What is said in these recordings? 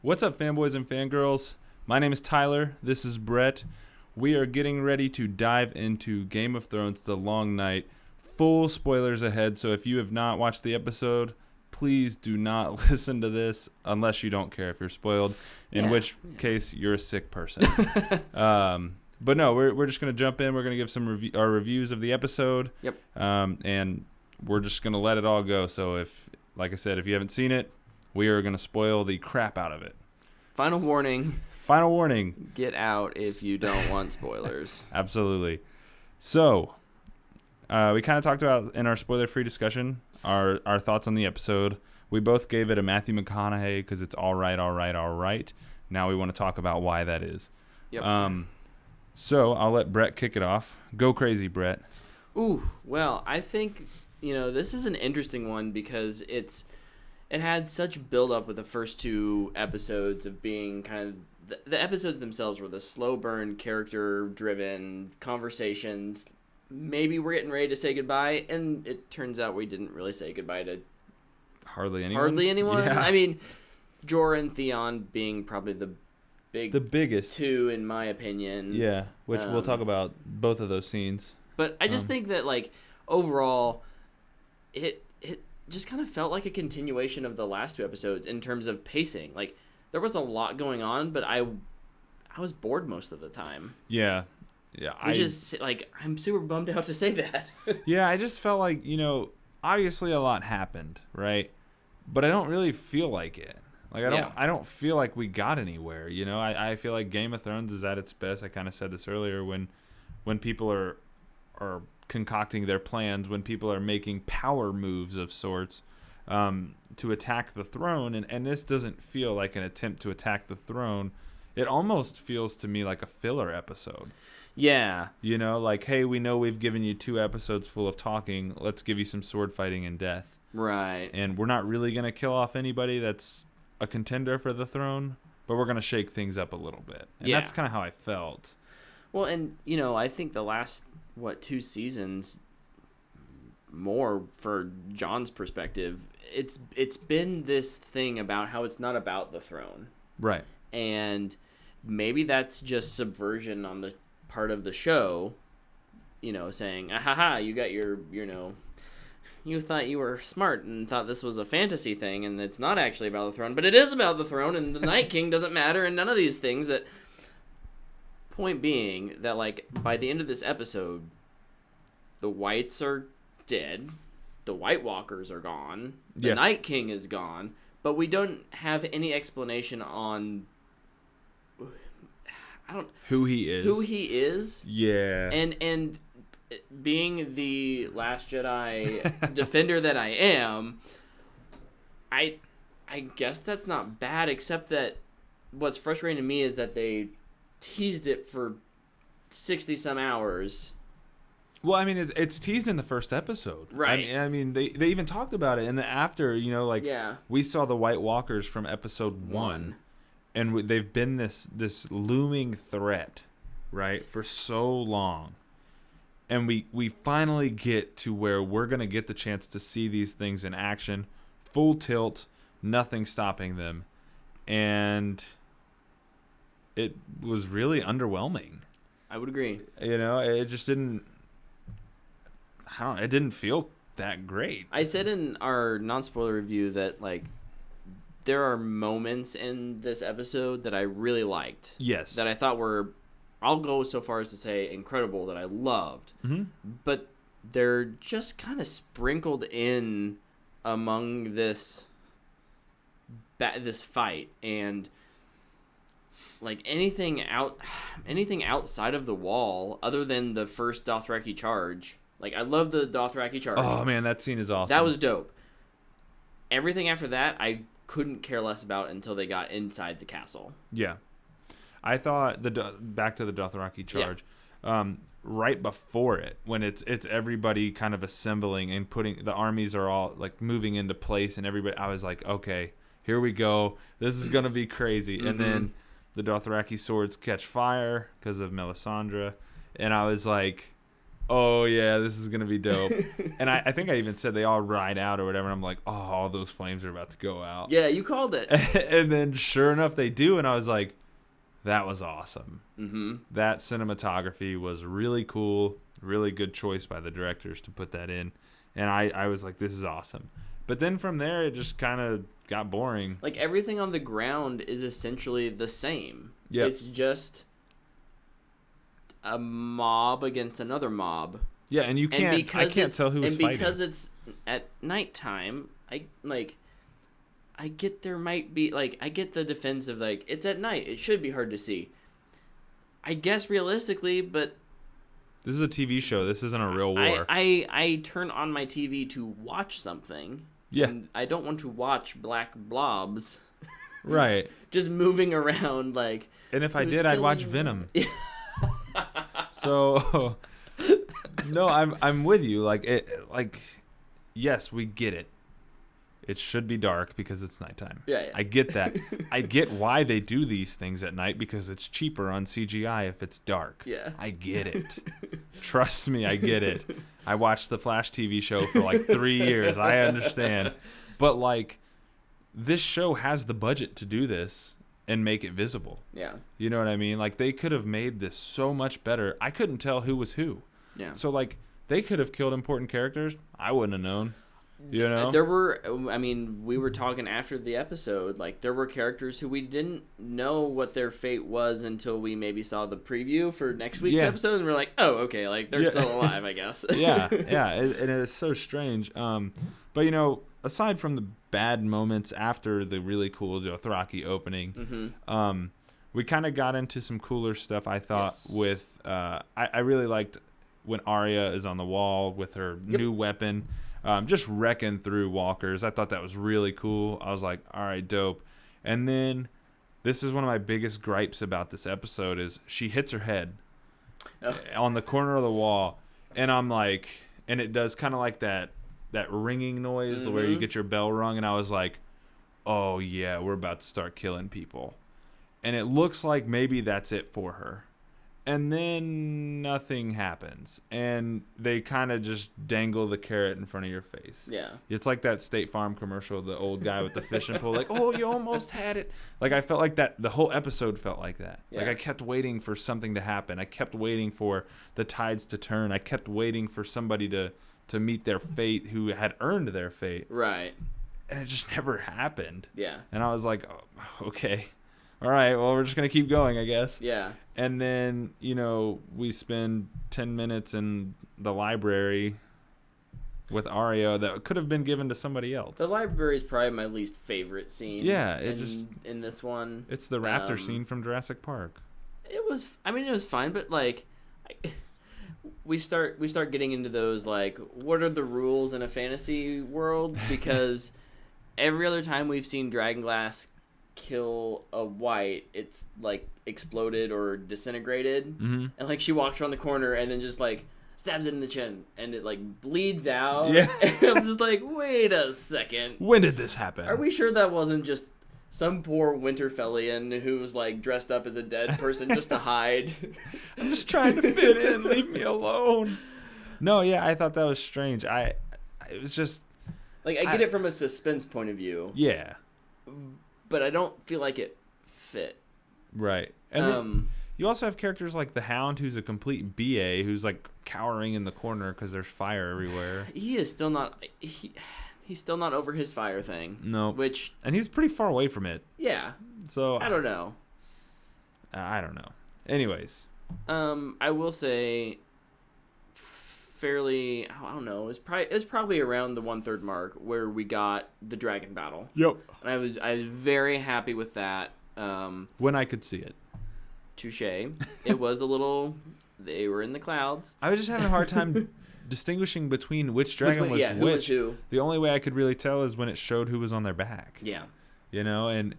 What's up, fanboys and fangirls? My name is Tyler. This is Brett. We are getting ready to dive into Game of Thrones The Long Night. Full spoilers ahead, so if you have not watched the episode, please do not listen to this unless you don't care if you're spoiled, in which case you're a sick person. But no, we're just going to jump in. We're going to give some our reviews of the episode. Yep. And we're just going to let it all go. So if, like I said, if you haven't seen it, we are going to spoil the crap out of it. Final warning. Final warning. Get out if you don't want spoilers. Absolutely. So, we kind of talked about in our spoiler-free discussion our thoughts on the episode. We both gave it a Matthew McConaughey because it's all right. Now we want to talk about why that is. Yep. So I'll let Brett kick it off. Go crazy, Brett. Ooh, well, I think, this is an interesting one because it had such build-up with the first two episodes of being kind of... The episodes themselves were the slow burn, character-driven conversations. Maybe we're getting ready to say goodbye, and it turns out we didn't really say goodbye to Hardly anyone. Yeah. I mean, Jorah and Theon being probably the biggest two, in my opinion. Yeah, which we'll talk about both of those scenes. But I just think that, overall, it just kind of felt like a continuation of the last two episodes in terms of pacing. There was a lot going on, but I was bored most of the time. Yeah. Which is, I'm super bummed out to say that. Yeah, I just felt like, obviously a lot happened, right? But I don't really feel like it. I don't feel like we got anywhere, I feel like Game of Thrones is at its best. I kind of said this earlier when people are concocting their plans, when people are making power moves of sorts to attack the throne, and this doesn't feel like an attempt to attack the throne. It almost feels to me like a filler episode. Yeah. Hey, we know we've given you 2 episodes full of talking. Let's give you some sword fighting and death. Right. And we're not really going to kill off anybody that's a contender for the throne, but we're going to shake things up a little bit. And that's kind of how I felt. Well, and, I think the last, 2 seasons, more for Jon's perspective, it's been this thing about how it's not about the throne. Right. And maybe that's just subversion on the part of the show, saying, ha, you got your, you thought you were smart and thought this was a fantasy thing, and it's not actually about the throne, but it is about the throne, and the Night King doesn't matter, and none of these things. That point being that, by the end of this episode, the Whites are dead, the White Walkers are gone, the Night King is gone, but we don't have any explanation on who he is. Yeah. And being the Last Jedi defender that I am, I guess that's not bad, except that what's frustrating to me is that they teased it for 60 some hours. Well, I mean, it's teased in the first episode. Right. I mean, they even talked about it in the after, we saw the White Walkers from episode 1. And they've been this looming threat, right, for so long. And we finally get to where we're going to get the chance to see these things in action, full tilt, nothing stopping them. And it was really underwhelming. I would agree. It just didn't... it didn't feel that great. I said in our non-spoiler review that, there are moments in this episode that I really liked. Yes. That I thought were, I'll go so far as to say, incredible, that I loved. Mm-hmm. But they're just kind of sprinkled in among this fight. And, anything outside of the wall, other than the first Dothraki charge. I love the Dothraki charge. Oh, man, that scene is awesome. That was dope. Everything after that, I couldn't care less about until they got inside the castle. Yeah. I thought, back to the Dothraki charge, right before it, when it's everybody kind of assembling and putting, the armies are all, moving into place, and everybody, I was like, okay, here we go. This is going to be crazy. Mm-hmm. And then the Dothraki swords catch fire because of Melisandre. And I was like, oh yeah, this is gonna be dope. And I think I even said they all ride out or whatever. And I'm like, oh, all those flames are about to go out. Yeah, you called it. And then sure enough, they do. And I was like, that was awesome. Mm-hmm. That cinematography was really cool. Really good choice by the directors to put that in. And I was like, this is awesome. But then from there, it just kind of got boring. Like, everything on the ground is essentially the same. Yep. It's just a mob against another mob. Yeah, and I can't tell who was fighting. And because it's at nighttime, I get there might be, like, I get the defense of, like, it's at night. It should be hard to see. I guess realistically, but... This is a TV show. This isn't a real war. I turn on my TV to watch something. Yeah. And I don't want to watch black blobs. Right. Just moving around, like... And if I did, I'd watch Venom. So, no, I'm with you. Like, yes, we get it. It should be dark because it's nighttime. Yeah. I get that. I get why they do these things at night because it's cheaper on CGI if it's dark. Yeah. I get it. Trust me, I get it. I watched the Flash TV show for like 3 years. I understand. But like, this show has the budget to do this and make it visible. Yeah. You know what I mean? Like, they could have made this so much better. I couldn't tell who was who. Yeah. So like, they could have killed important characters. I wouldn't have known. You know? There were, I mean, we were talking after the episode, like, there were characters who we didn't know what their fate was until we maybe saw the preview for next week's episode, and we're like, oh, okay, like, they're still alive, I guess. Yeah, and it is so strange. But, you know, aside from the bad moments after the really cool Dothraki opening, we kind of got into some cooler stuff, I thought, with, I really liked when Arya is on the wall with her new weapon. Just wrecking through walkers. I thought that was really cool. I was like, all right, dope. And then this is one of my biggest gripes about this episode is she hits her head on the corner of the wall. And I'm like, and it does kind of like that ringing noise where you get your bell rung. And I was like, oh, yeah, we're about to start killing people. And it looks like maybe that's it for her. And then nothing happens. And they kind of just dangle the carrot in front of your face. Yeah. It's like that State Farm commercial, the old guy with the fishing pole. Like, oh, you almost had it. Like, I felt like that. The whole episode felt like that. Yeah. Like, I kept waiting for something to happen. I kept waiting for the tides to turn. I kept waiting for somebody to meet their fate who had earned their fate. Right. And it just never happened. Yeah. And I was like, oh, okay. All right, well, we're just going to keep going, I guess. Yeah. And then, you know, we spend 10 minutes in the library with Arya that could have been given to somebody else. The library is probably my least favorite scene. Yeah, in this one. It's the raptor scene from Jurassic Park. It was fine, but like we start getting into those, like, what are the rules in a fantasy world, because every other time we've seen Dragonglass kill a white, it's like exploded or disintegrated, and like she walks around the corner and then just like stabs it in the chin and it like bleeds out. Yeah. And I'm just like, wait a second, when did this happen? Are we sure that wasn't just some poor Winterfellian who was like dressed up as a dead person just to hide? I'm just trying to fit in, leave me alone. No, yeah, I thought that was strange. It was just like, I get it from a suspense point of view, yeah, but I don't feel like it fit. Right. And then you also have characters like the Hound, who's a complete BA, who's like cowering in the corner because there's fire everywhere. He is still not... He's still not over his fire thing. No. And he's pretty far away from it. Yeah. So... I don't know. I don't know. Anyways. I will say... fairly... I don't know. It was probably around the 1/3 mark where we got the dragon battle. Yep. And I was very happy with that. When I could see it. Touche. It was a little... They were in the clouds. I was just having a hard time distinguishing between which dragon was who which. Was who. The only way I could really tell is when it showed who was on their back. Yeah. You know, and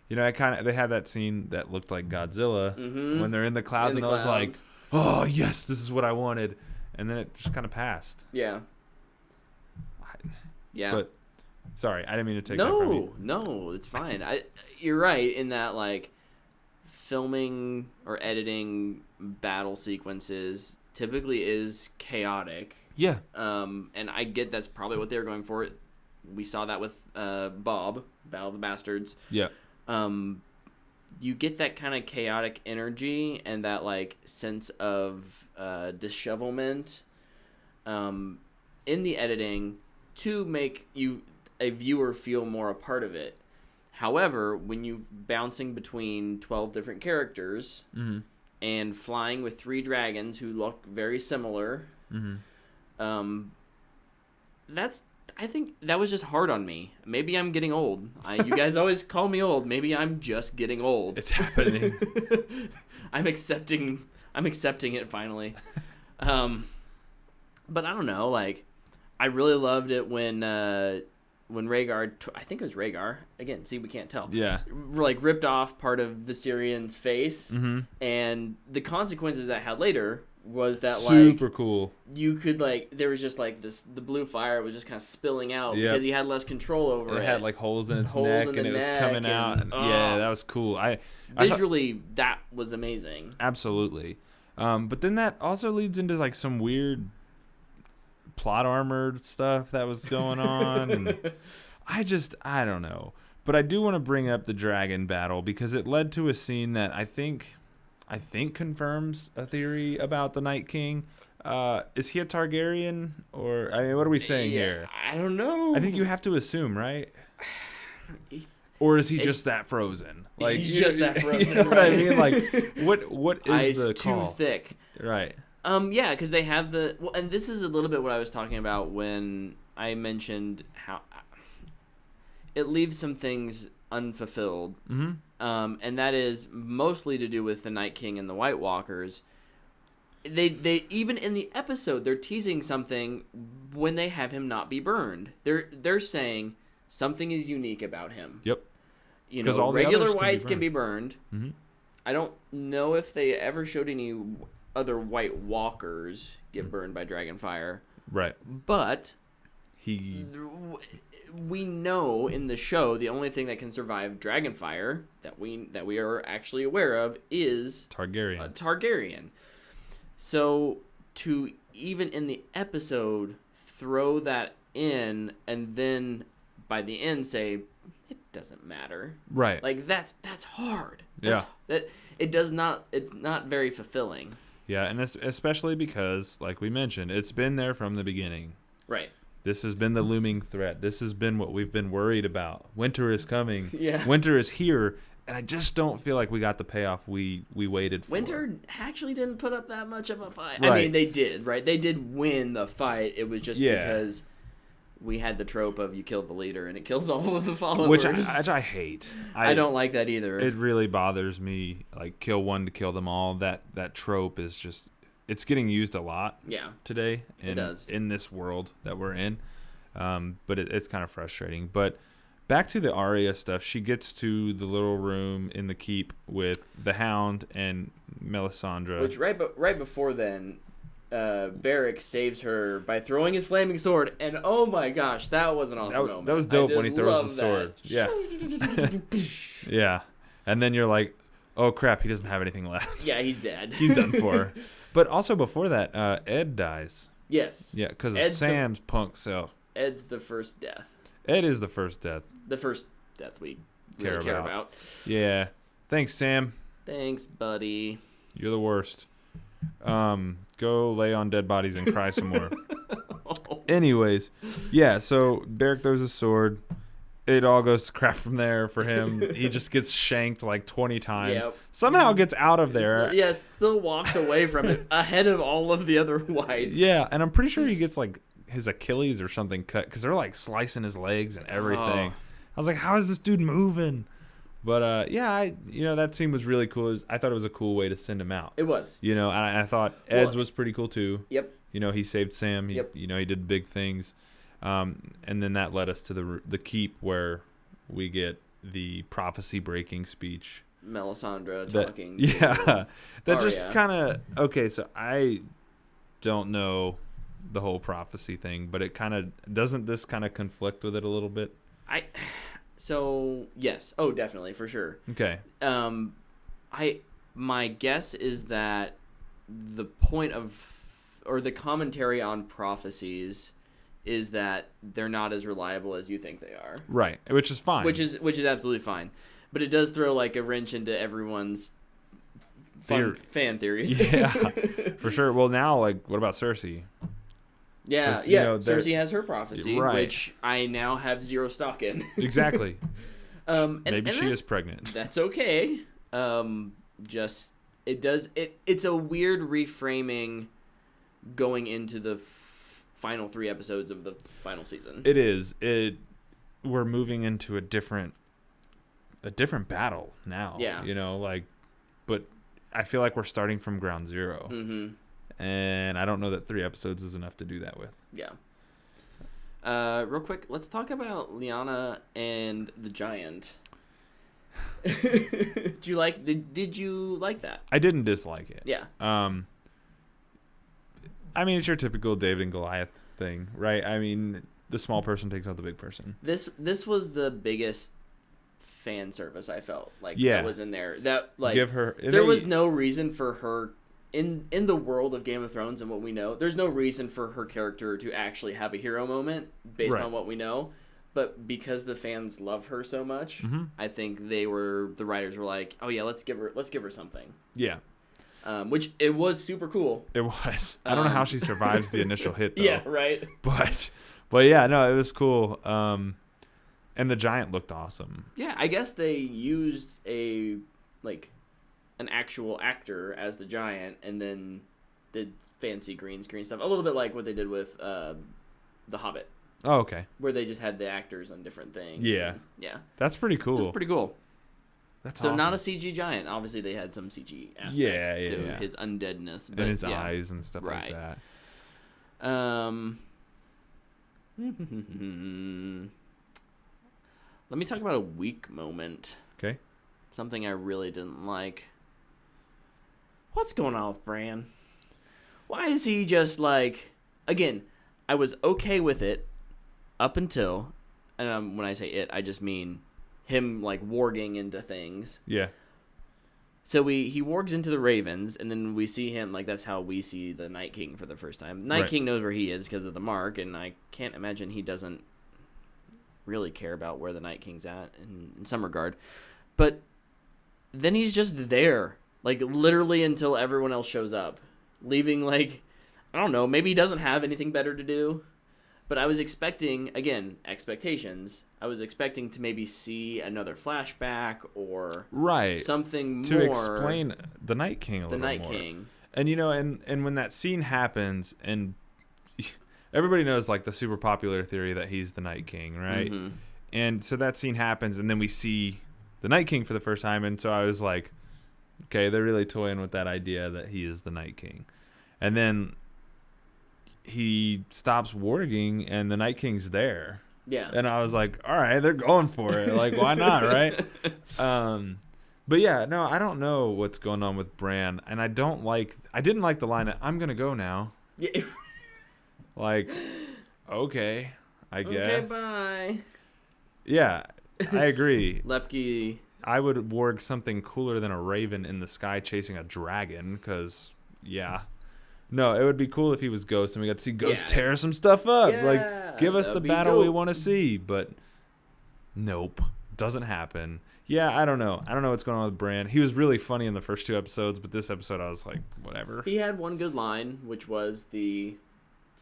you know, they had that scene that looked like Godzilla when they're in the clouds, and I was like, "Oh yes, this is what I wanted," and then it just kind of passed. Yeah. Yeah. But sorry, I didn't mean to take that from you. No, it's fine. You're right in that, like, filming or editing battle sequences typically is chaotic. Yeah. And I get that's probably what they were going for. We saw that with Bob, Battle of the Bastards. Yeah. You get that kind of chaotic energy and that like sense of dishevelment in the editing to make a viewer feel more a part of it. However, when you're bouncing between 12 different characters and flying with 3 dragons who look very similar, I think that was just hard on me. Maybe I'm getting old. You guys always call me old. Maybe I'm just getting old. It's happening. I'm accepting it finally. But I don't know. Like, I really loved it when Rhaegar, I think it was Rhaegar. Again, see, we can't tell. Yeah. Like, ripped off part of Viserion's face, and the consequences that had later was that super cool. You could there was just the blue fire was just kind of spilling out because he had less control over it. It had like holes in its neck and it was coming out. And, yeah, that was cool. Visually, that was amazing. Absolutely. But then that also leads into like some weird plot armored stuff that was going on, and I don't know. But I do want to bring up the dragon battle because it led to a scene that I think confirms a theory about the Night King. Is he a Targaryen, or what are we saying here? I don't know. I think you have to assume, right? Or is he just that frozen? Like he's just that frozen. You know what I mean? Like what is Ice the call? Too thick. Right. Yeah, because they have and this is a little bit what I was talking about when I mentioned how it leaves some things unfulfilled. And that is mostly to do with the Night King and the White Walkers. They even in the episode they're teasing something when they have him not be burned. They're saying something is unique about him. Yep. All regular whites can be burned. I don't know if they ever showed any other White Walkers get burned by Dragonfire. Right. But we know in the show the only thing that can survive Dragonfire that we are actually aware of is Targaryen. So to even in the episode throw that in and then by the end say it doesn't matter. Right. Like that's hard. It's not very fulfilling. Yeah, and especially because like we mentioned, it's been there from the beginning. Right. This has been the looming threat. This has been what we've been worried about. Winter is coming. Yeah. Winter is here, and I just don't feel like we got the payoff we waited for. Winter actually didn't put up that much of a fight. Right. I mean, they did, right? They did win the fight. It was just because we had the trope of you killed the leader and it kills all of the followers. Which I hate. I don't like that either. It really bothers me. Like, kill one to kill them all. That trope is just... It's getting used a lot today in this world that we're in. But it's kind of frustrating. But back to the Arya stuff. She gets to the little room in the keep with the Hound and Melisandre. Which right before then, Beric saves her by throwing his flaming sword. And oh my gosh, that was an awesome moment. That was dope when he throws the sword. Yeah. Yeah. And then you're like, oh crap, he doesn't have anything left. Yeah, he's dead. He's done for. But also before that, Ed dies. Yes. Yeah, because of Sam's punk self. Ed's the first death. Ed is the first death. The first death we really care about. Yeah. Thanks, Sam. Thanks, buddy. You're the worst. Go lay on dead bodies and cry some more. Anyways, yeah, so Beric throws a sword. It all goes to crap from there for him. He just gets shanked like 20 times. Yep. Somehow gets out of there. Still walks away from it ahead of all of the other whites. Yeah, and I'm pretty sure he gets like his Achilles or something cut because they're like slicing his legs and everything. I was like, how is this dude moving? But that scene was really cool. I thought it was a cool way to send him out. It was. I thought Ed's was pretty cool too. Yep. He saved Sam. He did big things. And then that led us to the keep where we get the prophecy breaking speech. Melisandre talking. That Arya. just kind of okay. So I don't know the whole prophecy thing, but it kind of doesn't this kind of conflict with it a little bit. So yes, definitely for sure. Okay. My guess is that the point of or the commentary on prophecies is that they're not as reliable as you think they are. Right, which is fine. Which is absolutely fine. But it does throw like a wrench into everyone's fan theories. Yeah, for sure. Well, now, like, what about Cersei? Yeah, you know, Cersei has her prophecy, right. which I now have zero stock in. Exactly. Maybe she is pregnant. That's okay. It's a weird reframing going into the final 3 episodes of the final season. It is. We're moving into a different battle now. Yeah. You know, like, but I feel like we're starting from ground zero. Mm-hmm. And I don't know that 3 episodes is enough to do that with. Yeah. Real quick, let's talk about Lyanna and the Giant. Did you like that? I didn't dislike it. Yeah. I mean, it's your typical David and Goliath thing, right? I mean, the small person takes out the big person. This was the biggest fan service I felt like that was in there. That like give her was no reason for her in the world of Game of Thrones and what we know. There's no reason for her character to actually have a hero moment based on what we know. But because the fans love her so much, I think the writers were like, "Oh yeah, let's give her something." Yeah. Which it was super cool. It was. I don't know how she survives the initial hit though. Yeah, right. But yeah, no, it was cool. And the Giant looked awesome. Yeah, I guess they used an actual actor as the Giant and then did fancy green screen stuff. A little bit like what they did with The Hobbit. Oh, okay. Where they just had the actors on different things. Yeah. And, yeah. That's pretty cool. That's pretty cool. That's so awesome. Not a CG giant. Obviously, they had some CG aspects to his undeadness. But, and his eyes and stuff like that. Let me talk about a weak moment. Okay. Something I really didn't like. What's going on with Bran? Why is he just like... Again, I was okay with it up until... And when I say it, I just mean him like warging into things. Yeah. So he wargs into the Ravens, and then we see him, like, that's how we see the Night King for the first time. Night King knows where he is because of the mark, and I can't imagine he doesn't really care about where the Night King's at in some regard. But then he's just there, like, literally until everyone else shows up, leaving, like, I don't know, maybe he doesn't have anything better to do. But I was expecting, again, expectations. I was expecting to maybe see another flashback or something more. To explain the Night King a little more. The Night King. And, you know, and when that scene happens, and everybody knows, like, the super popular theory that he's the Night King, right? Mm-hmm. And so that scene happens, and then we see the Night King for the first time, and so I was like, okay, they're really toying with that idea that he is the Night King. And then... he stops warging and the Night King's there. Yeah. And I was like, all right, they're going for it. Like, why not, right? But yeah, no, I don't know what's going on with Bran. And I didn't like the line of, I'm going to go now. Yeah. Like, okay, I guess. Okay, bye. Yeah, I agree. Lepke. I would warg something cooler than a raven in the sky chasing a dragon because, yeah. No, it would be cool if he was Ghost and we got to see Ghost tear some stuff up. Yeah, like, give us the battle we want to see. But nope, doesn't happen. Yeah, I don't know. I don't know what's going on with Bran. He was really funny in the first 2 episodes, but this episode I was like, whatever. He had one good line, which was the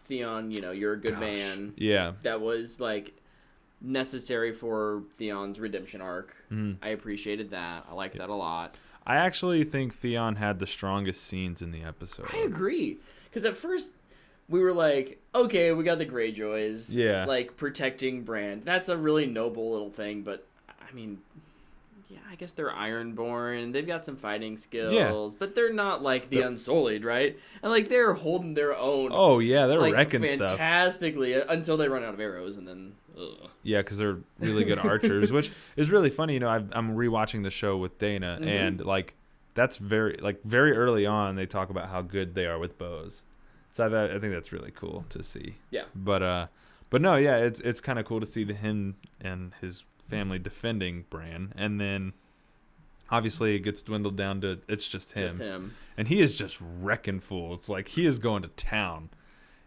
Theon, you're a good man. Yeah. That was, like, necessary for Theon's redemption arc. Mm. I appreciated that. I liked that a lot. I actually think Theon had the strongest scenes in the episode. I agree. Because at first, we were like, okay, we got the Greyjoys. Yeah. Like, protecting Bran. That's a really noble little thing, but, I mean, yeah, I guess they're Ironborn. They've got some fighting skills, but they're not, like, the Unsullied, right? And, like, they're holding their own. Oh, yeah, they're wrecking stuff. Fantastically, until they run out of arrows, and then... Ugh. Yeah, because they're really good archers, which is really funny. I'm rewatching the show with Dana, mm-hmm. and like that's very early on they talk about how good they are with bows. So I think that's really cool to see. Yeah. But no, yeah, it's kind of cool to see him and his family defending Bran, and then Obviously, it gets dwindled down to it's just him. Just him. And he is just wrecking fools. Like, he is going to town.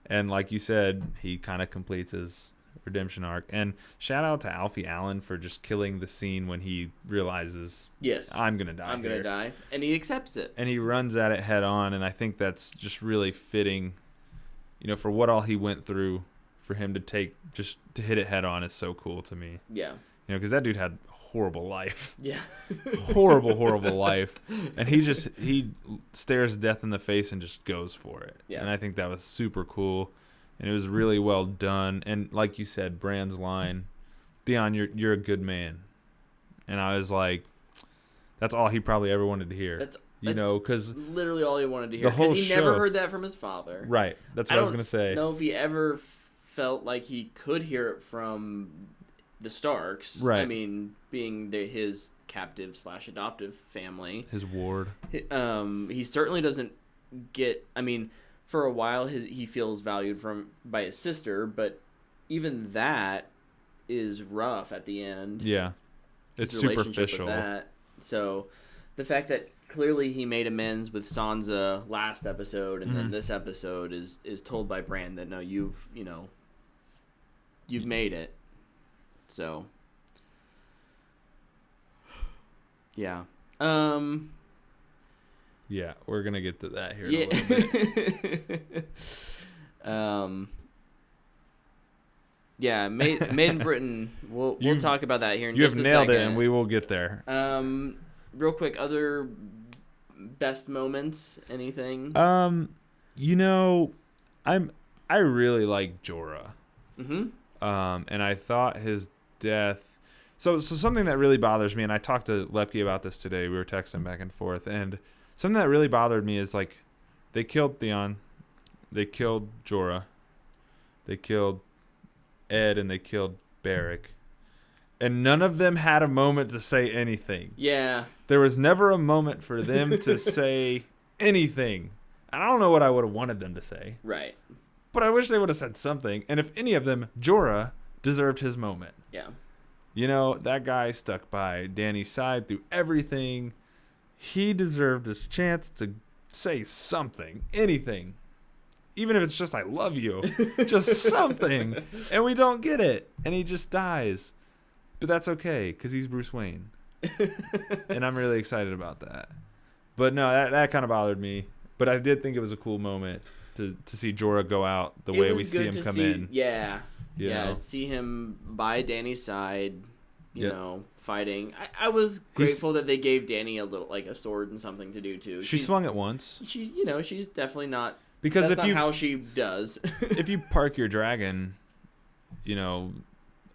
And like you said, he kind of completes his redemption arc. And shout out to Alfie Allen for just killing the scene when he realizes, yes, I'm going to die. I'm going to die. And he accepts it. And he runs at it head on. And I think that's just really fitting, you know, for what all he went through. For him to hit it head on is so cool to me. Yeah. You know, because that dude had a horrible life. Yeah. horrible life. And he stares death in the face and just goes for it. Yeah. And I think that was super cool. And it was really well done. And like you said, Bran's line, Theon, you're a good man. And I was like, that's all he probably ever wanted to hear. That's because literally all he wanted to hear. Because he never heard that from his father. Right. That's what I was going to say. I don't know if he ever felt like he could hear it from the Starks. Right. I mean, being his captive / adoptive family. His ward. He certainly doesn't get. I mean, for a while he feels valued by his sister, but even that is rough at the end. Yeah, it's superficial. With that. So the fact that clearly he made amends with Sansa last episode, and then this episode is told by Bran that no, you've made it. So yeah. Yeah, we're gonna get to that here in a little bit. Yeah, Made in Britain. We'll talk about that here in just a second. You have nailed it, and we will get there. Real quick, other best moments, anything? You know, I really like Jorah. Mm-hmm. And I thought his death. So something that really bothers me, and I talked to Lepke about this today. We were texting back and forth, and something that really bothered me is like, they killed Theon, they killed Jorah, they killed Ed, and they killed Beric, and none of them had a moment to say anything. Yeah. There was never a moment for them to say anything. And I don't know what I would have wanted them to say. Right. But I wish they would have said something. And if any of them, Jorah deserved his moment. Yeah. You know, that guy stuck by Dany's side through everything. He deserved his chance to say something, anything. Even if it's just, I love you. Just something. And we don't get it. And he just dies. But that's okay, because he's Bruce Wayne. And I'm really excited about that. But no, that kind of bothered me. But I did think it was a cool moment to see Jorah go out the way we see him come in. Yeah. You know? See him by Dany's side, you know, fighting. I was grateful that they gave Dany a sword and something to do too. She swung it once. She's definitely not, because that's not how she does. If you park your dragon, you know,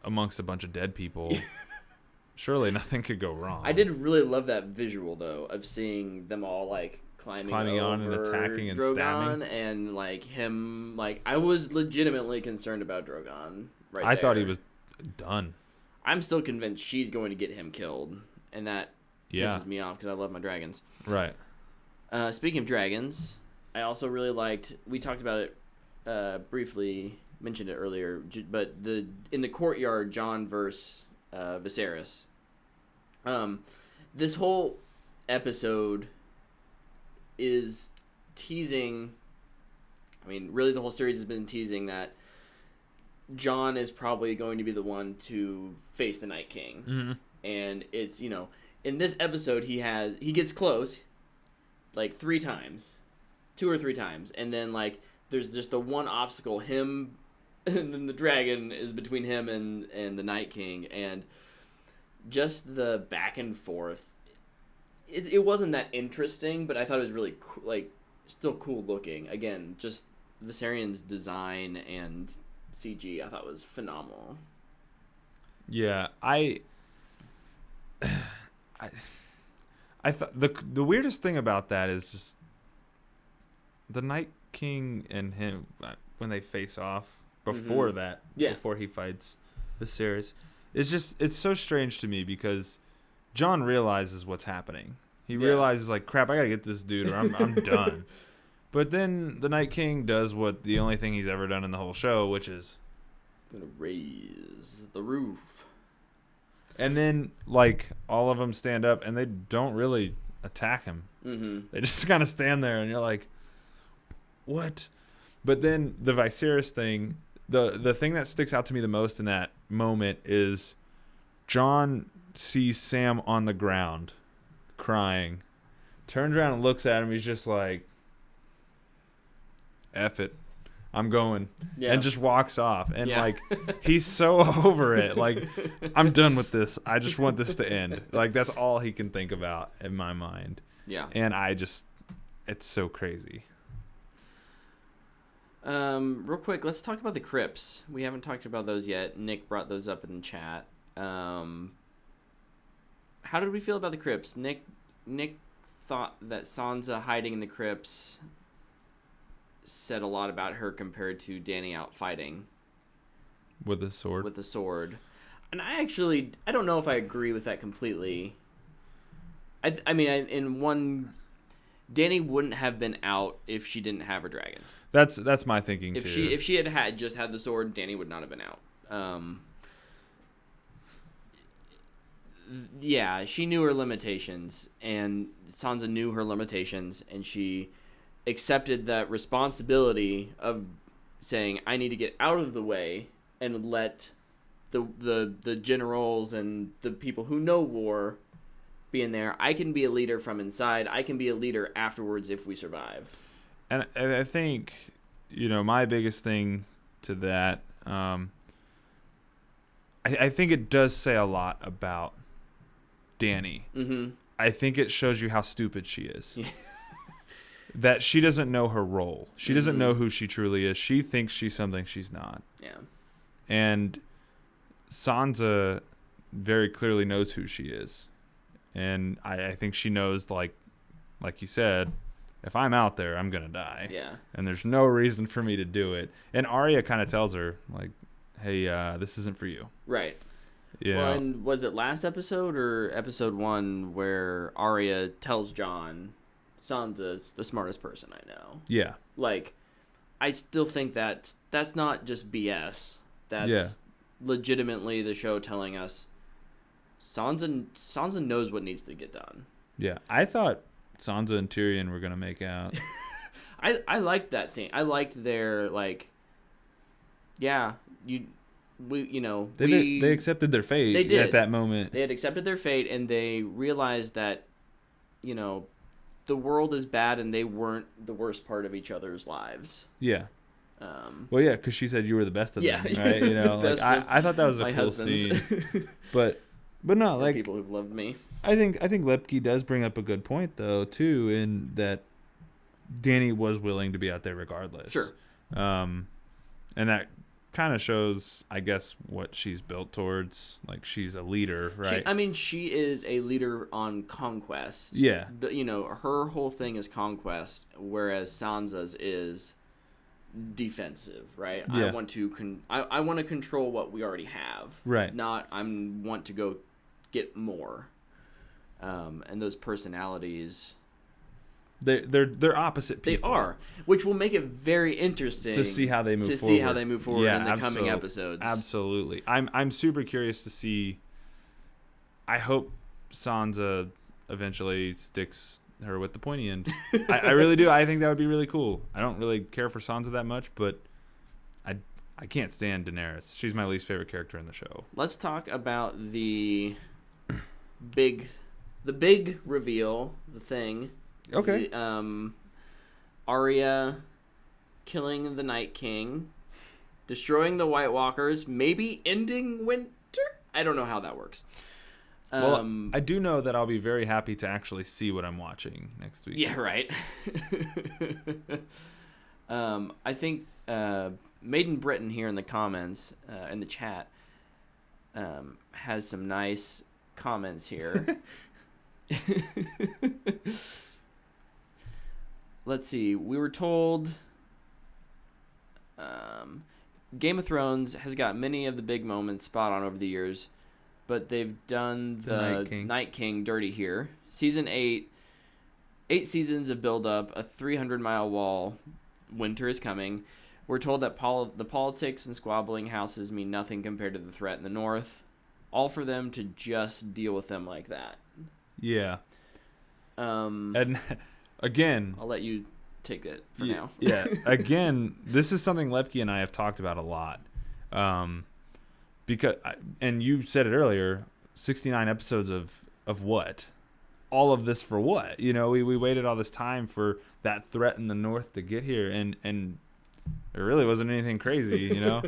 amongst a bunch of dead people, surely nothing could go wrong. I did really love that visual though of seeing them all like climbing on and attacking and Drogon, stabbing, and like him, like I was legitimately concerned about Drogon. I thought he was done. I'm still convinced she's going to get him killed, and that pisses me off because I love my dragons. Right. Speaking of dragons, I also really liked. We talked about it briefly, mentioned it earlier, but in the courtyard, Jon versus Viserys. This whole episode is teasing. I mean, really, the whole series has been teasing that Jon is probably going to be the one to face the Night King. Mm-hmm. And it's, in this episode, he gets close like 2 or 3 times. And then, like, there's just the one obstacle, him, and then the dragon is between him and the Night King. And just the back and forth. It wasn't that interesting, but I thought it was really cool, like, still cool looking. Again, just Viserion's design and CG I thought was phenomenal. Yeah, I thought the weirdest thing about that is just the Night King and him when they face off before that, before he fights Viserys. It's so strange to me because Jon realizes what's happening. He realizes, like, crap, I gotta get this dude or I'm done. But then the Night King does what the only thing he's ever done in the whole show, which is... I'm gonna raise the roof. And then, like, all of them stand up, and they don't really attack him. Mm-hmm. They just kind of stand there, and you're like, what? But then the Viserys thing, the thing that sticks out to me the most in that moment is Jon sees Sam on the ground crying, turns around and looks at him. He's just like, F it, I'm going. Yeah. And just walks off. And like, he's so over it. Like, I'm done with this. I just want this to end. Like, that's all he can think about in my mind. Yeah. And it's so crazy. Real quick, let's talk about the crypts. We haven't talked about those yet. Nick brought those up in the chat. How did we feel about the crypts? Nick thought that Sansa hiding in the crypts said a lot about her compared to Dany out fighting with a sword. And I don't know if I agree with that completely. Dany wouldn't have been out if she didn't have her dragons. That's my thinking too. If she had just had the sword, Dany would not have been out. Yeah, she knew her limitations, and Sansa knew her limitations, and she accepted that responsibility of saying, I need to get out of the way and let the generals and the people who know war be in there. I can be a leader from inside. I can be a leader afterwards if we survive. And I think, my biggest thing to that, I think it does say a lot about Dany. Mm-hmm. I think it shows you how stupid she is. That she doesn't know her role. She doesn't know who she truly is. She thinks she's something she's not. Yeah. And Sansa very clearly knows who she is. And I think she knows, like you said, if I'm out there, I'm going to die. Yeah. And there's no reason for me to do it. And Arya kind of tells her, like, hey, this isn't for you. Right. Yeah. Well, and was it last episode or episode 1 where Arya tells Jon, Sansa's the smartest person I know? Yeah. Like, I still think that's not just BS. That's legitimately the show telling us Sansa knows what needs to get done. Yeah. I thought Sansa and Tyrion were going to make out. I liked that scene. I liked their, like, they accepted their fate. They did. At that moment. They had accepted their fate, and they realized that, the world is bad, and they weren't the worst part of each other's lives. Yeah. Well, yeah, because she said you were the best of them, right? I thought that was a cool scene. But no, like, people who've loved me. I think Lepke does bring up a good point, though, too, in that Dany was willing to be out there regardless. Sure. And that kind of shows, I guess, what she's built towards. Like, she's a leader, right? She is a leader on conquest. Yeah. But, her whole thing is conquest, whereas Sansa's is defensive, right? Yeah. I want to I want to control what we already have. Right. Not want to go get more. And those personalities, they're opposite people. They are, which will make it very interesting to see how they move forward. In the coming episodes. Absolutely. I'm super curious to see. I hope Sansa eventually sticks her with the pointy end. I really do. I think that would be really cool. I don't really care for Sansa that much, but I can't stand Daenerys. She's my least favorite character in the show. Let's talk about the big reveal, the thing. Okay. Arya killing the Night King, destroying the White Walkers, maybe ending winter? I don't know how that works. Well, I do know that I'll be very happy to actually see what I'm watching next week. Yeah, right. I think Maiden Britain here in the comments, in the chat, has some nice comments here. Let's see. We were told Game of Thrones has got many of the big moments spot on over the years, but they've done the Night King dirty here. Season 8 seasons of build-up, a 300-mile wall. Winter is coming. We're told that the politics and squabbling houses mean nothing compared to the threat in the north. all for them to just deal with them like that. Yeah. And again, I'll let you take it for now. Yeah. Again, this is something Lepke and I have talked about a lot. Because, and you said it earlier, 69 episodes of what? All of this for what? You know, we waited all this time for that threat in the north to get here, and it really wasn't anything crazy, you know?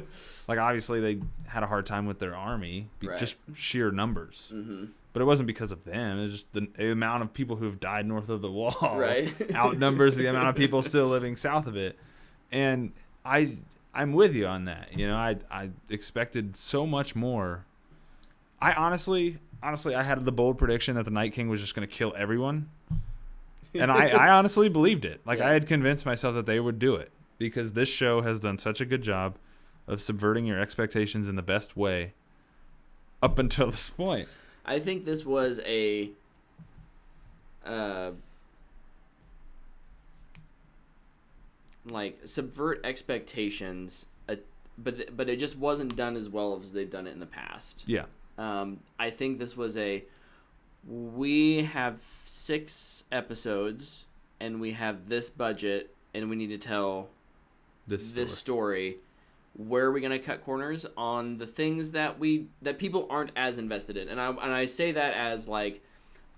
Like, obviously, they had a hard time with their army, just sheer numbers. Mm-hmm. But it wasn't because of them. It was just the amount of people who've died north of the wall outnumbers the amount of people still living south of it. And I'm with you on that. You know, I expected so much more. I honestly, I had the bold prediction that the Night King was just going to kill everyone. And I honestly believed it. Like, I had convinced myself that they would do it. Because this show has done such a good job of subverting your expectations in the best way up until this point. I think this was a like subvert expectations, but it just wasn't done as well as they've done it in the past. Yeah. I think this was we have 6 episodes and we have this budget and we need to tell this story. Where are we going to cut corners on the things that people aren't as invested in? And I say that as, like,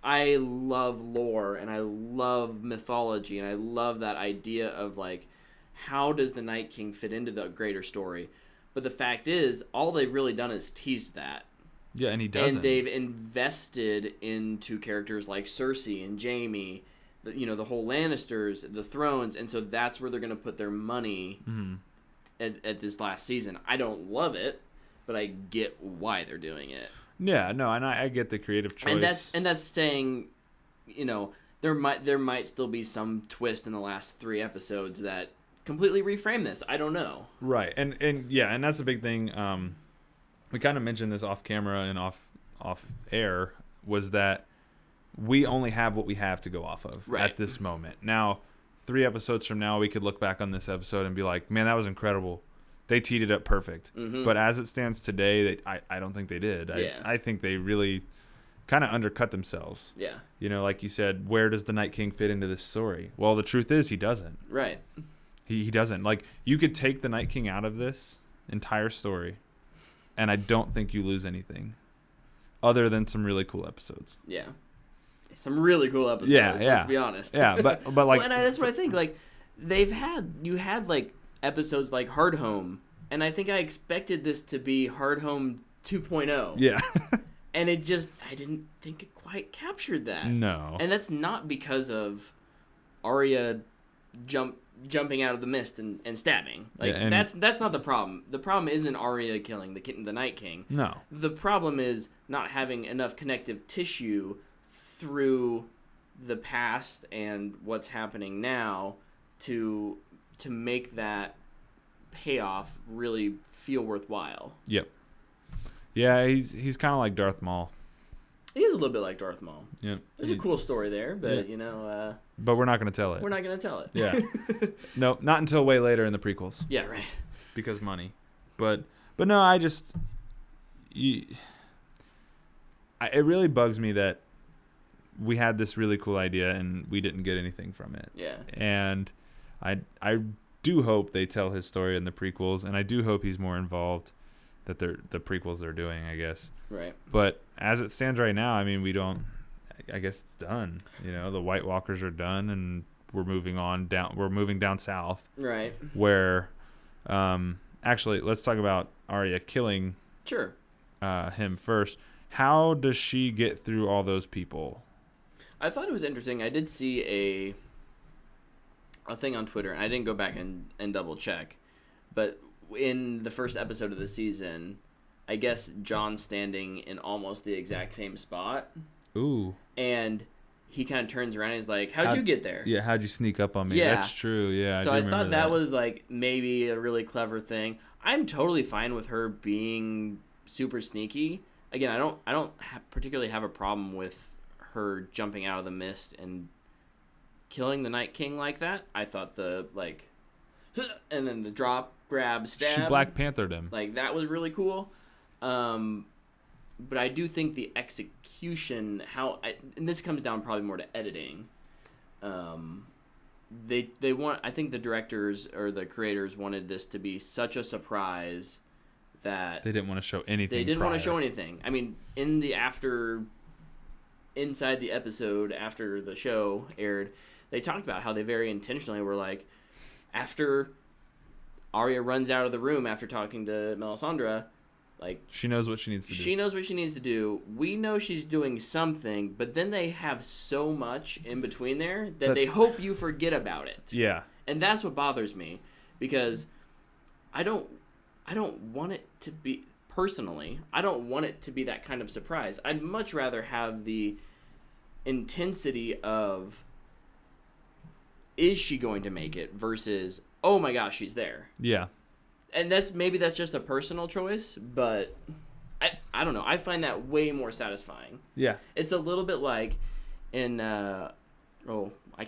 I love lore and I love mythology and I love that idea of, like, how does the Night King fit into the greater story? But the fact is, all they've really done is teased that. Yeah, and he doesn't. And they've invested into characters like Cersei and Jaime, the whole Lannisters, the thrones, and so that's where they're going to put their money. Mm-hmm. At this last season. I don't love it, but I get why they're doing it. Yeah, no, and I get the creative choice. And that's saying, there might still be some twist in the last 3 episodes that completely reframe this. I don't know. Right, and that's a big thing. We kind of mentioned this off camera and off air, was that we only have what we have to go off of at this moment. Now, 3 episodes from now, we could look back on this episode and be like, man, that was incredible. They teed it up perfect. Mm-hmm. But as it stands today, I don't think they did. I think they really kind of undercut themselves. Yeah. You know, like you said, where does the Night King fit into this story? Well, the truth is he doesn't. Right. He doesn't. Like, you could take the Night King out of this entire story, and I don't think you lose anything other than some really cool episodes. Yeah. Some really cool episodes. Yeah. Let's be honest. Yeah, but like, well, and that's what I think. Like, you had like episodes like Hard Home, and I think I expected this to be Hard Home 2.0. Yeah. And I didn't think it quite captured that. No. And that's not because of Arya jumping out of the mist and stabbing. Like, that's not the problem. The problem isn't Arya killing the Night King. No. The problem is not having enough connective tissue through the past and what's happening now to make that payoff really feel worthwhile. Yep. Yeah, he's kind of like Darth Maul. He is a little bit like Darth Maul. Yeah. There's a cool story there, but but we're not going to tell it. We're not going to tell it. Yeah. No, not until way later in the prequels. Yeah, right. Because money. But no, it really bugs me that we had this really cool idea and we didn't get anything from it. Yeah. And I do hope they tell his story in the prequels, and I do hope he's more involved, that the prequels they're doing, I guess. Right. But as it stands right now, I mean, I guess it's done. You know, the White Walkers are done, and we're moving down south. Right. Where, actually, let's talk about Arya killing him first. How does she get through all those people? I thought it was interesting. I did see a thing on Twitter, and I didn't go back and double check, but in the first episode of the season, I guess Jon's standing in almost the exact same spot. Ooh. And he kind of turns around and he's like, how'd you get there? Yeah, how'd you sneak up on me? Yeah. That's true, yeah. So I thought that was like maybe a really clever thing. I'm totally fine with her being super sneaky. Again, I don't particularly have a problem with her jumping out of the mist and killing the Night King like that. I thought and then the drop, grab, stab. She Black Panthered him. Like, that was really cool. but I do think the execution, and this comes down probably more to editing. They want, I think the directors or the creators wanted this to be such a surprise that they didn't want to show anything. They didn't want to show anything. I mean, inside the episode after the show aired, they talked about how they very intentionally were like, after Arya runs out of the room after talking to Melisandre, like, she knows what she needs to do. She knows what she needs to do. We know she's doing something, but then they have so much in between there that they hope you forget about it. Yeah. And that's what bothers me, because I don't want it to be, personally, I don't want it to be that kind of surprise. I'd much rather have the intensity of, is she going to make it, versus, oh my gosh, she's there. Yeah. And that's just a personal choice, but I don't know. I find that way more satisfying. Yeah. It's a little bit like in I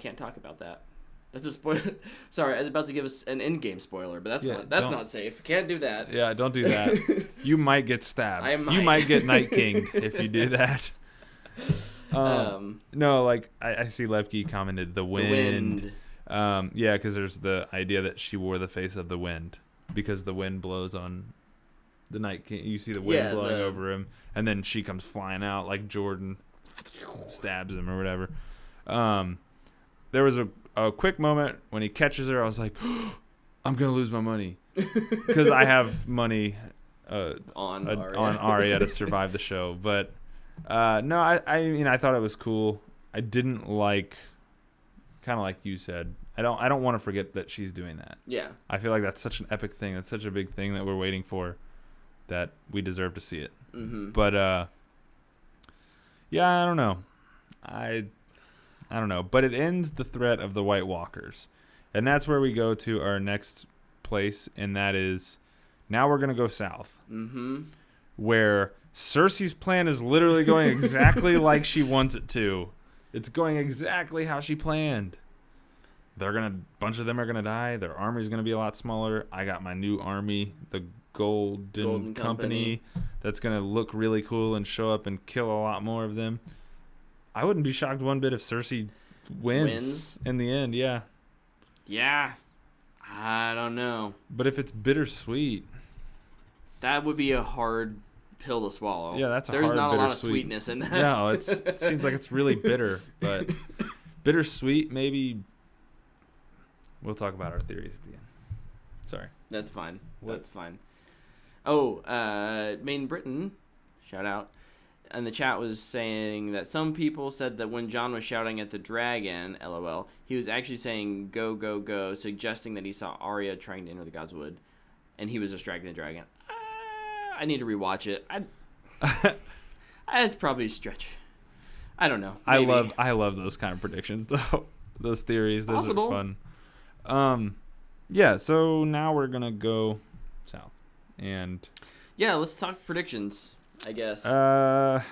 can't talk about that. That's a spoiler. Sorry, I was about to give us an in-game spoiler, but that's not safe. Can't do that. Yeah, don't do that. You might get stabbed. You might get Night Kinged if you do that. No, like I see Lepke commented the wind. Yeah, because there's the idea that she wore the face of the wind because the wind blows on the Night King. You see the wind blowing over him, and then she comes flying out like Jordan stabs him or whatever. There was a quick moment when he catches her. I was like, I'm gonna lose my money because I have money on Arya to survive the show. But no, I mean I thought it was cool. I didn't like, kind of like you said, I don't want to forget that she's doing that. Yeah. I feel like that's such an epic thing. That's such a big thing that we're waiting for, that we deserve to see it. Mm-hmm. But yeah, I don't know. I don't know. But it ends the threat of the White Walkers. And that's where we go to our next place, and that is, now we're going to go south. Mm-hmm. Where Cersei's plan is literally going exactly like she wants it to. It's going exactly how she planned. Bunch of them are gonna die. Their army's gonna be a lot smaller. I got my new army, the Golden Company, that's gonna look really cool and show up and kill a lot more of them. I wouldn't be shocked one bit if Cersei wins in the end. Yeah. Yeah. I don't know. But if it's bittersweet, that would be a hard pill to swallow. Yeah, There's not a lot of sweetness in that. No, it seems like it's really bitter, but bittersweet, maybe. We'll talk about our theories at the end. Sorry. That's fine. That's fine. Oh, Maine Britain, shout out, and the chat was saying that some people said that when Jon was shouting at the dragon, LOL, he was actually saying go, go, go, suggesting that he saw Arya trying to enter the Godswood, and he was distracting the dragon. I need to rewatch it. It's probably a stretch. I don't know. Maybe. I love those kind of predictions though. Those theories. Those Possible. are fun. Yeah. So now we're gonna go south, and yeah, let's talk predictions. I guess. Oh,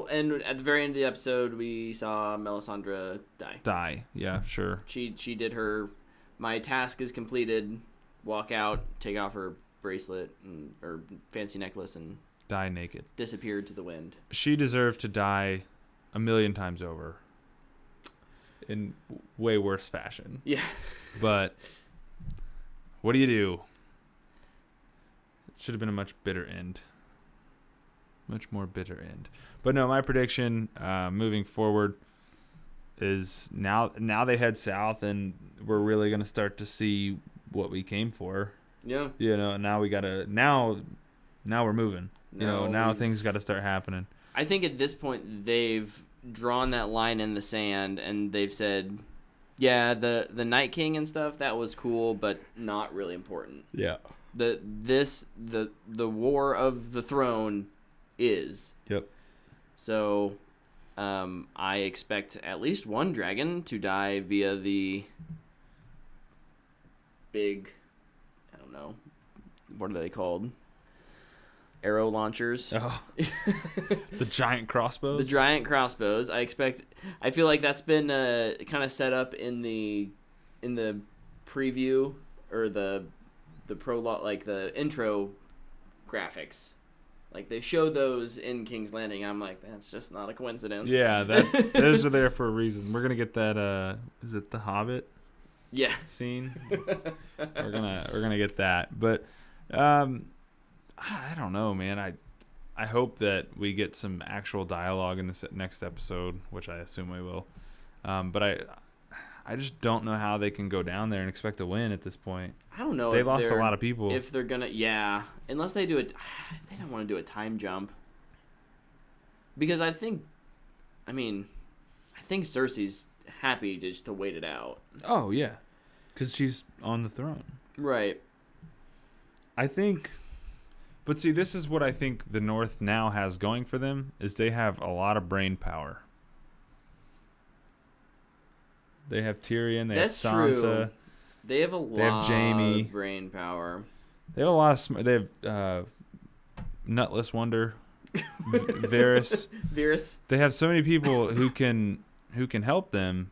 and at the very end of the episode, we saw Melisandre die. Yeah, sure. She did her. My task is completed. Walk out. Take off her bracelet or fancy necklace and die naked. Disappeared to the wind. She deserved to die 1,000,000 times over in way worse fashion. Yeah. But what do you do? It should have been a much bitter end. Much more bitter end. But no, my prediction moving forward is now they head south, and we're really going to start to see what we came for. Yeah. You know, now we got to now we're moving. Now things got to start happening. I think at this point they've drawn that line in the sand, and they've said, yeah, the Night King and stuff, that was cool, but not really important. Yeah. The War of the Throne is. Yep. So I expect at least one dragon to die via the big, I don't know, what are they called? Arrow launchers. Oh. The giant crossbows? The giant crossbows. I feel like that's been kind of set up in the preview or the prologue, like the intro graphics. Like, they show those in King's Landing. I'm like, that's just not a coincidence. Yeah, those are there for a reason. We're gonna get that. Is it the Hobbit? Yeah. Scene. we're gonna get that, but I don't know, man. I hope that we get some actual dialogue in this next episode, which I assume we will. But I just don't know how they can go down there and expect to win at this point. I don't know. They lost a lot of people. If they're gonna, yeah, unless they do it, they don't want to do a time jump. Because I think Cersei's happy just to wait it out. Oh yeah, because she's on the throne. Right. I think, but see, this is what I think the North now has going for them is they have a lot of brain power. They have Tyrion. They have Sansa. True. They have a lot of brain power. They have a lot of they have Nutless Wonder, Varys. Varys. They have so many people who can help them.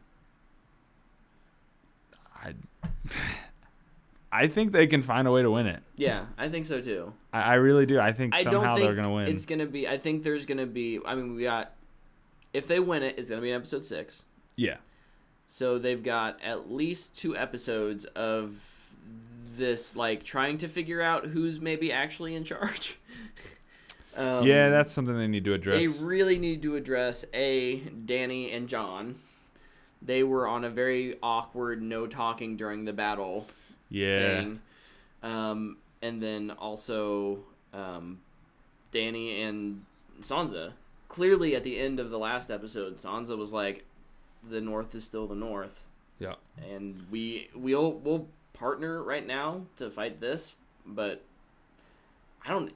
I think they can find a way to win it. Yeah, I think so too. I really do. I think somehow they're going to win. It's going to be. I think there's going to be. I mean, we got. If they win it, it's going to be in episode 6. Yeah. So they've got at least 2 episodes of this, like, trying to figure out who's maybe actually in charge. Yeah, that's something they need to address. They really need to address Dany and Jon. They were on a very awkward no talking during the battle. Yeah. Thing. And then also Dany and Sansa. Clearly, at the end of the last episode, Sansa was like, "The North is still the North." Yeah. And we'll partner right now to fight this, but I don't.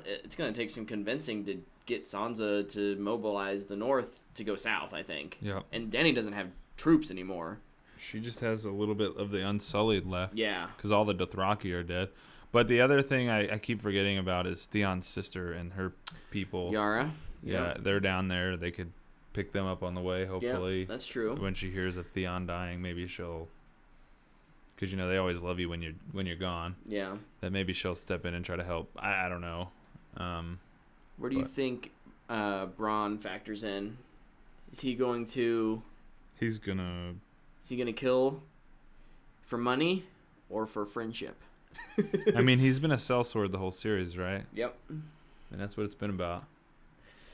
It's gonna take some convincing to get Sansa to mobilize the North to go south, I think. Yeah. And Dany doesn't have troops anymore. She just has a little bit of the Unsullied left. Yeah. Because all the Dothraki are dead. But the other thing I keep forgetting about is Theon's sister and her people. Yara. Yeah, they're down there. They could pick them up on the way, hopefully. Yeah, that's true. When she hears of Theon dying, maybe she'll... Because, they always love you when you're gone. Yeah. That maybe she'll step in and try to help. I don't know. Where do you think Bronn factors in? Is he going to... He's going to... Is he going to kill for money or for friendship? I mean, he's been a sellsword the whole series, right? Yep. And that's what it's been about.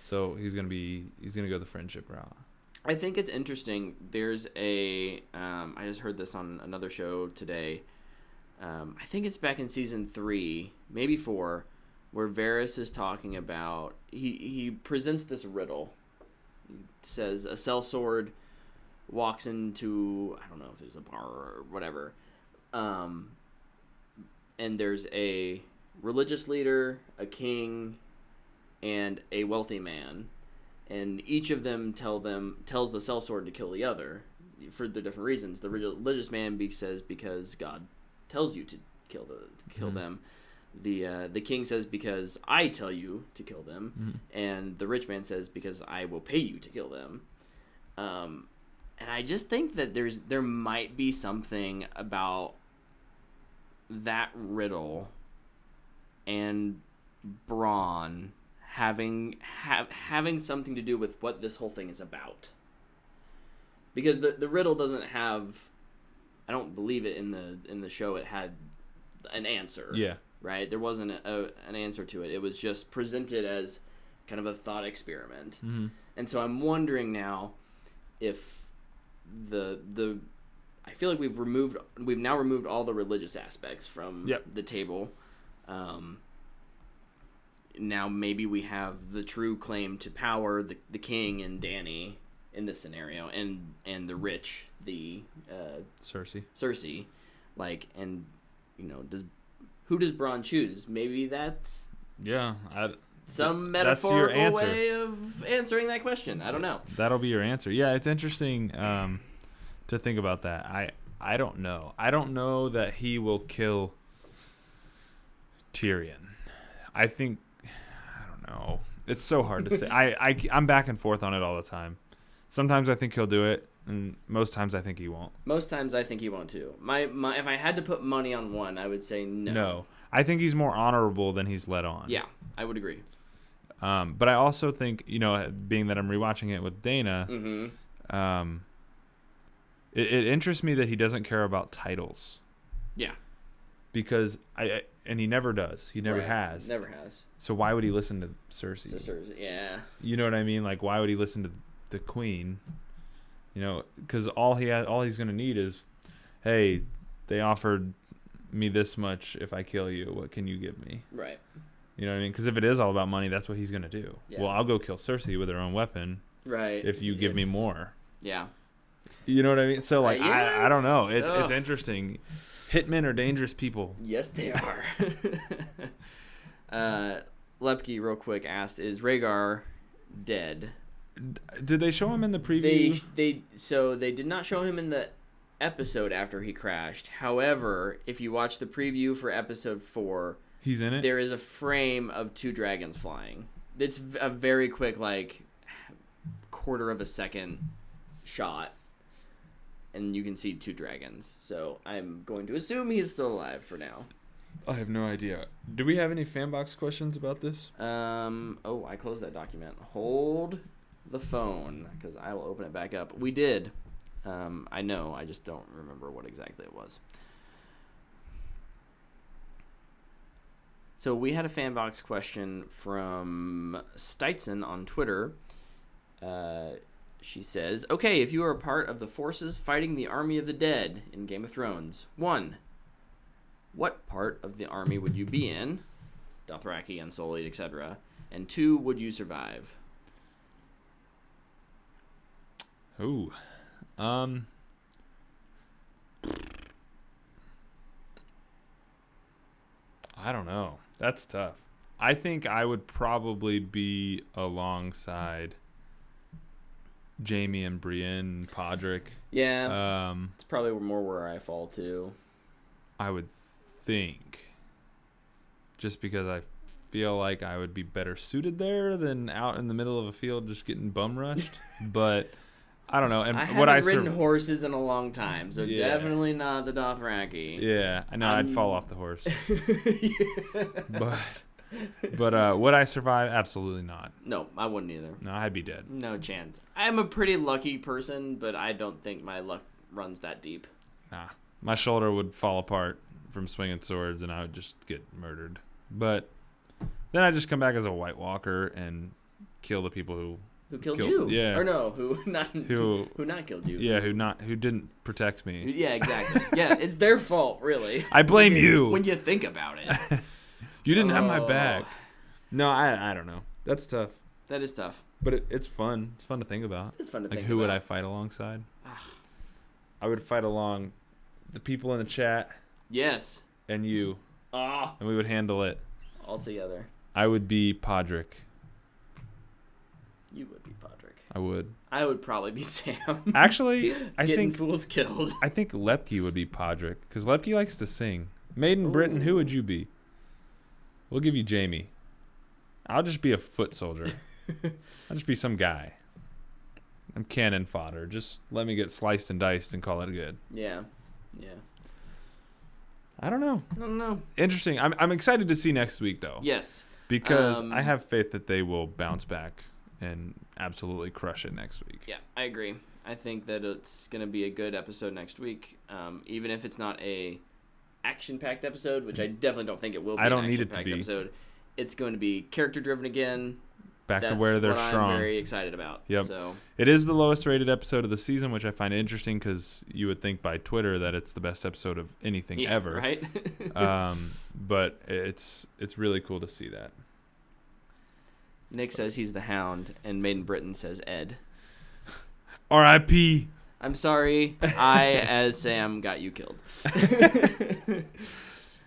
So he's gonna go the friendship route. I think it's interesting. There's I just heard this on another show today. I think it's back in season 3, maybe 4, where Varys is talking about he presents this riddle. He says a sellsword walks into, I don't know if it's a bar or whatever, and there's a religious leader, a king, and a wealthy man, and each of them tells the sellsword to kill the other for the different reasons. The religious man says because God tells you to kill them. The king says because I tell you to kill them, and the rich man says because I will pay you to kill them. And I just think that there might be something about that riddle and Bronn having something to do with what this whole thing is about. Because the riddle doesn't have, I don't believe it in the show it had an answer. Yeah. Right? There wasn't an answer to it. It was just presented as kind of a thought experiment. Mm-hmm. And so I'm wondering now if I feel like we've now removed all the religious aspects from the table. Now maybe we have the true claim to power, the king and Dany in this scenario, and the rich, the Cersei, like, and who does Bronn choose? Maybe that's some metaphorical way of answering that question. I don't know. That'll be your answer. Yeah, it's interesting to think about that. I don't know. I don't know that he will kill Tyrion. I don't know. It's so hard to say. I'm back and forth on it all the time. Sometimes I think he'll do it, and most times I think he won't. Most times I think he won't too. My if I had to put money on one, I would say no. No. I think he's more honorable than he's let on. Yeah, I would agree. But I also think, being that I'm rewatching it with Dana, it interests me that he doesn't care about titles. Yeah. Because and he never does. He never has. Never has. So why would he listen to Cersei? Yeah. You know what I mean? Like, why would he listen to the Queen? Because all he's gonna need is, hey, they offered me this much if I kill you. What can you give me? Right. You know what I mean? Because if it is all about money, that's what he's gonna do. Yeah. Well, I'll go kill Cersei with her own weapon. Right. If you give me more. Yeah. You know what I mean? So like, yes. I don't know. It's interesting. Hitmen are dangerous people. Yes, they are. Lepke, real quick, asked, "Is Rhaegar dead?" Did they show him in the preview? They did not show him in the episode after he crashed. However, if you watch the preview for episode 4, he's in it. There is a frame of 2 dragons flying. It's a very quick, like, quarter of a second shot. And you can see 2 dragons. So I'm going to assume he's still alive for now. I have no idea. Do we have any Fanbox questions about this? I closed that document. Hold the phone, because I will open it back up. We did. I know. I just don't remember what exactly it was. So we had a Fanbox question from Steitzen on Twitter. She says, "Okay, if you are a part of the forces fighting the army of the dead in Game of Thrones, 1, what part of the army would you be in? Dothraki, Unsullied, etc. And 2, would you survive?" Ooh. I don't know. That's tough. I think I would probably be alongside Jaime and Brienne and Podrick. Yeah. It's probably more where I fall too. I would think. Just because I feel like I would be better suited there than out in the middle of a field just getting bum rushed. But I don't know. And I haven't ridden horses in a long time, so definitely not the Dothraki. Yeah, I know. I'd fall off the horse. But would I survive? Absolutely not. No, I wouldn't either. No, I'd be dead. No chance. I'm a pretty lucky person, but I don't think my luck runs that deep. Nah. My shoulder would fall apart from swinging swords, and I would just get murdered. But then I'd just come back as a White Walker and kill the people who killed you. Yeah. Or no, who not killed you. Yeah, who didn't protect me. Yeah, exactly. Yeah, it's their fault, really. I blame you. When you think about it. You didn't have my back. No, I don't know. That's tough. That is tough. But it's fun. It's fun to think about. It's fun to think about. Like, who would I fight alongside? I would fight along the people in the chat. Yes. And you. And we would handle it. All together. I would be Podrick. You would be Podrick. I would. I would probably be Sam. Actually, I Getting think fools killed. I think Lepke would be Podrick, because Lepke likes to sing. Maiden Britain, who would you be? We'll give you Jaime. I'll just be a foot soldier. I'll just be some guy. I'm cannon fodder. Just let me get sliced and diced and call it good. Yeah. Yeah. I don't know. I don't know. Interesting. I'm excited to see next week, though. Yes. Because I have faith that they will bounce back and absolutely crush it next week. Yeah, I agree. I think that it's going to be a good episode next week. Even if it's not a action-packed episode, which I definitely don't think it will be. I don't need it to be. Episode. It's going to be character-driven again. Back to where they're strong. I'm very excited about. Yep. So it is the lowest rated episode of the season, which I find interesting because you would think by Twitter that it's the best episode of anything ever. Right. But it's really cool to see that. Nick says he's the Hound, and Maiden Britain says Ed. R.I.P. I'm sorry. I, as Sam, got you killed.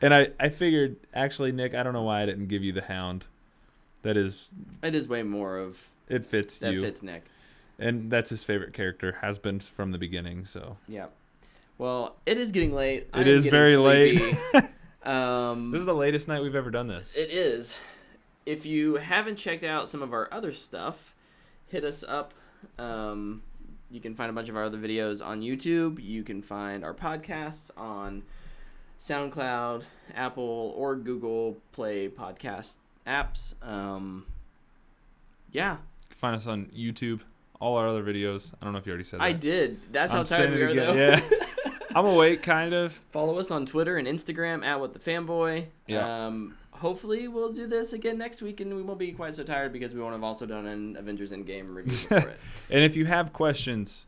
And I figured, actually, Nick, I don't know why I didn't give you the Hound. It is way more of... It fits you. That fits Nick. And that's his favorite character. Has been from the beginning, so... Yeah. Well, it is getting late. It is very late. This is the latest night we've ever done this. It is. If you haven't checked out some of our other stuff, hit us up. You can find a bunch of our other videos on YouTube. You can find our podcasts on SoundCloud, Apple, or Google Play podcast apps. Yeah. You can find us on YouTube. All our other videos. I don't know if you already said that. I did. That's how I'm tired we are, though. Yeah. I'm awake, kind of. Follow us on Twitter and Instagram @WhatTheFanboy. Yeah. Hopefully we'll do this again next week, and we won't be quite so tired because we won't have also done an Avengers Endgame review for it. And if you have questions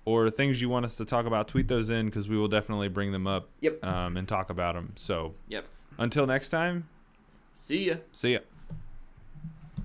or things you want us to talk about, tweet those in because we will definitely bring them up. Yep. And talk about them. So. Yep. Until next time. See ya. See ya.